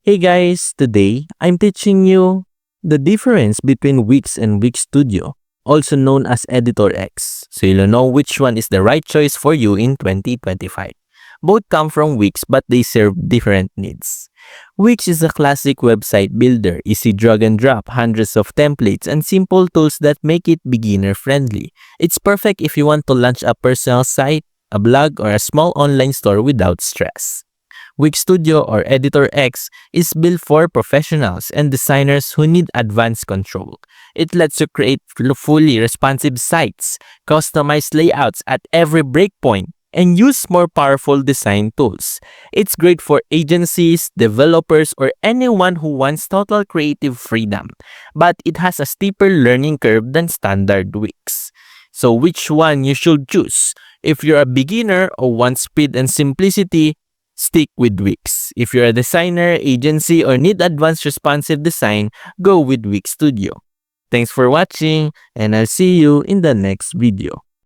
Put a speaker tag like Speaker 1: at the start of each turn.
Speaker 1: Hey guys, today I'm teaching you the difference between Wix and Wix Studio, also known as Editor X, so you'll know which one is the right choice for you in 2025. Both come from Wix but they serve different needs. Wix is a classic website builder, easy drag and drop, hundreds of templates, and simple tools that make it beginner friendly. It's perfect if you want to launch a personal site, a blog, or a small online store without stress. Wix Studio or Editor X is built for professionals and designers who need advanced control. It lets you create fully responsive sites, customize layouts at every breakpoint, and use more powerful design tools. It's great for agencies, developers, or anyone who wants total creative freedom, but it has a steeper learning curve than standard Wix. So which one you should choose? If you're a beginner or want speed and simplicity, stick with Wix. If you're a designer, agency, or need advanced responsive design, go with Wix Studio. Thanks for watching, and I'll see you in the next video.